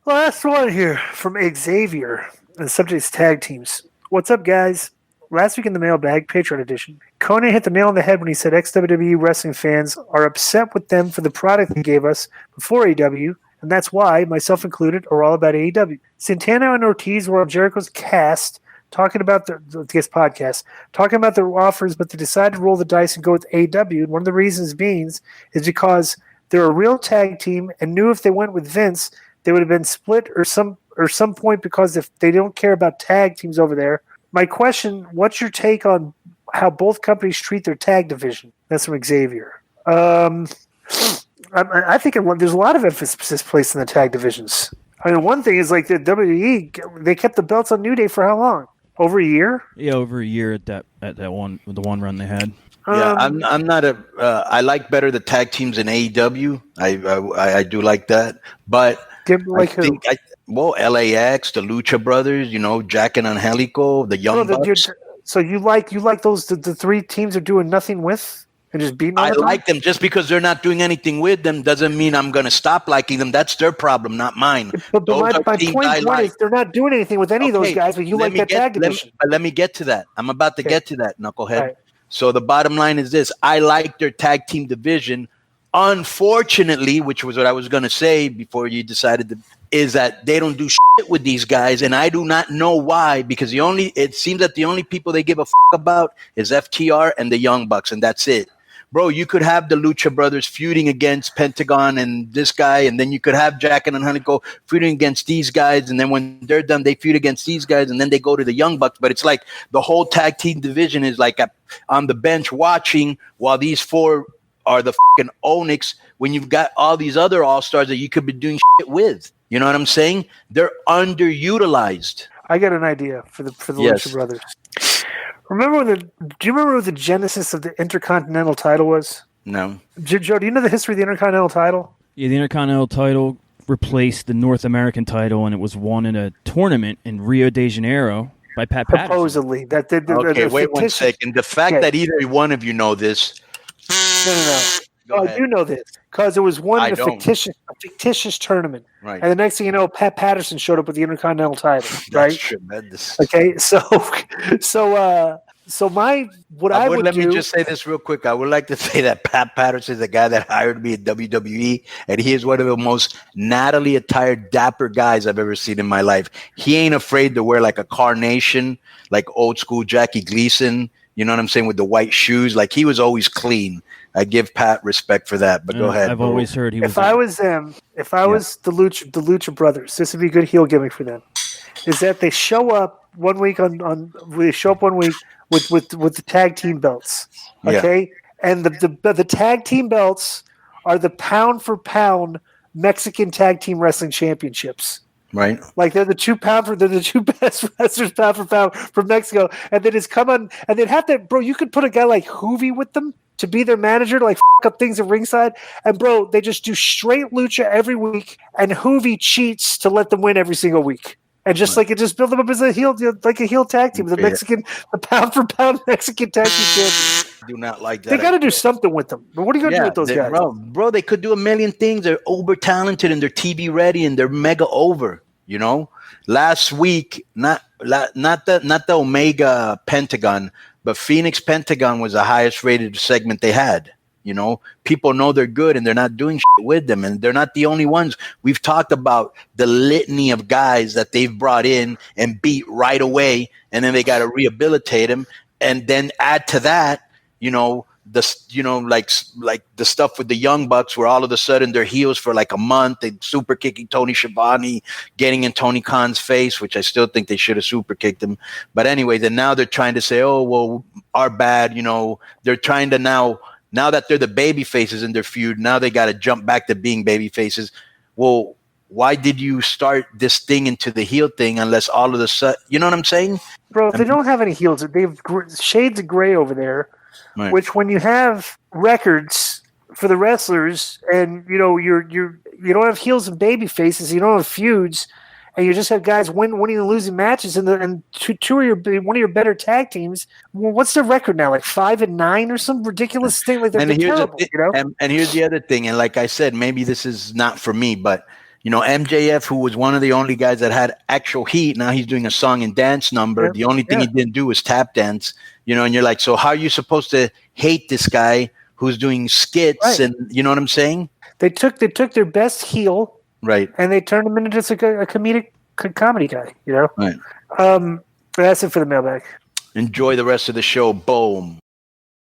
Last one here from Xavier. The subject is tag teams. What's up, guys? Last week in the mailbag, Patreon edition, Konnan hit the nail on the head when he said ex-WWE wrestling fans are upset with them for the product they gave us before AEW, and that's why, myself included, are all about AEW. Santana and Ortiz were on Jericho's cast talking about podcast, talking about their offers, but they decided to roll the dice and go with AEW. And one of the reasons being is because they're a real tag team and knew if they went with Vince, they would have been split or some point because if they don't care about tag teams over there. My question: what's your take on how both companies treat their tag division? That's from Xavier. I think there's a lot of emphasis placed in the tag divisions. I mean, one thing is like the WWE, they kept the belts on New Day for how long? Over a year? Yeah, over a year at that one, the one run they had. Yeah, I'm not a. I like better the tag teams in AEW. I do like that, but like who? LAX, the Lucha Brothers, Jack and Angelico, the Young Bucks. So you like those the three teams are doing nothing with and just beating. I like them just because they're not doing anything with them doesn't mean I'm going to stop liking them. That's their problem, not mine. But my point is they're not doing anything with any of those guys. But you like that tag division. Let me get to that. I'm about to get to that, knucklehead. Right. So the bottom line is this: I like their tag team division. Unfortunately, which was what I was going to say before you decided is that they don't do shit with these guys, and I do not know why. Because it seems that the only people they give a fuck about is FTR and the Young Bucks, and that's it. Bro, you could have the Lucha Brothers feuding against Pentagon and this guy, and then you could have Jack and Angelico feuding against these guys, and then when they're done, they feud against these guys, and then they go to the Young Bucks. But it's like the whole tag team division is like on the bench watching while these four are the fucking Onyx when you've got all these other all-stars that you could be doing shit with. You know what I'm saying? They're underutilized. I got an idea for the Lucha Brothers. Do you remember what the genesis of the Intercontinental title was? No. Joe, do you know the history of the Intercontinental title? Yeah, the Intercontinental title replaced the North American title, and it was won in a tournament in Rio de Janeiro by Pat Patterson. Supposedly. Wait 1 second. The fact that either one of you know this. No. I do know this because it was won in a fictitious tournament. Right. And the next thing you know, Pat Patterson showed up with the Intercontinental title. Right. That's tremendous. Okay. Let me just say this real quick. I would like to say that Pat Patterson is the guy that hired me at WWE, and he is one of the most nattily attired, dapper guys I've ever seen in my life. He ain't afraid to wear like a carnation, like old school Jackie Gleason. You know what I'm saying? With the white shoes, like he was always clean. I give Pat respect for that, but go ahead. I've always heard he was. If I was the Lucha Brothers, this would be a good heel gimmick for them. Is that they show up 1 week with the tag team belts, okay? Yeah. And the tag team belts are the pound for pound Mexican tag team wrestling championships. Right, like they're the two best wrestlers pound for pound from Mexico, and then it's come on, and they'd have to, bro. You could put a guy like Hoovy with them to be their manager, to like f up things at ringside, and bro, they just do straight lucha every week, and Hoovy cheats to let them win every single week, and just like it just build them up as a heel tag team, the pound for pound Mexican tag team champions. Do not like that. They got to do something with them. But what are you going to do with those guys? Bro, they could do a million things. They're uber talented and they're TV ready and they're mega over. You know, last week, not the Omega Pentagon, but Phoenix Pentagon was the highest rated segment they had. You know, people know they're good and they're not doing shit with them, and they're not the only ones. We've talked about the litany of guys that they've brought in and beat right away, and then they got to rehabilitate them, and then add to that. Like the stuff with the Young Bucks, where all of a sudden they're heels for like a month and super kicking Tony Schiavone, getting in Tony Khan's face, which I still think they should have super kicked him. But anyway, then now they're trying to say, oh, well, our bad. They're trying to now that they're the baby faces in their feud, now they got to jump back to being baby faces. Well, why did you start this thing into the heel thing unless all of a sudden, you know what I'm saying? Bro, if they don't have any heels, they have shades of gray over there. Right. Which, when you have records for the wrestlers, and you don't have heels and baby faces, you don't have feuds, and you just have guys winning and losing matches, and one of your better tag teams. Well, what's their record now? Like 5-9 or some ridiculous thing like that. And here's the other thing, and like I said, maybe this is not for me, but You know, MJF, who was one of the only guys that had actual heat, now he's doing a song and dance number. Yeah, The only thing he didn't do was tap dance, you know, and you're like, so how are you supposed to hate this guy who's doing skits? Right. And you know what I'm saying? They took their best heel, Right. and they turned him into just a comedic comedy guy, you know? Right. That's it for the mailbag. Enjoy the rest of the show. Boom.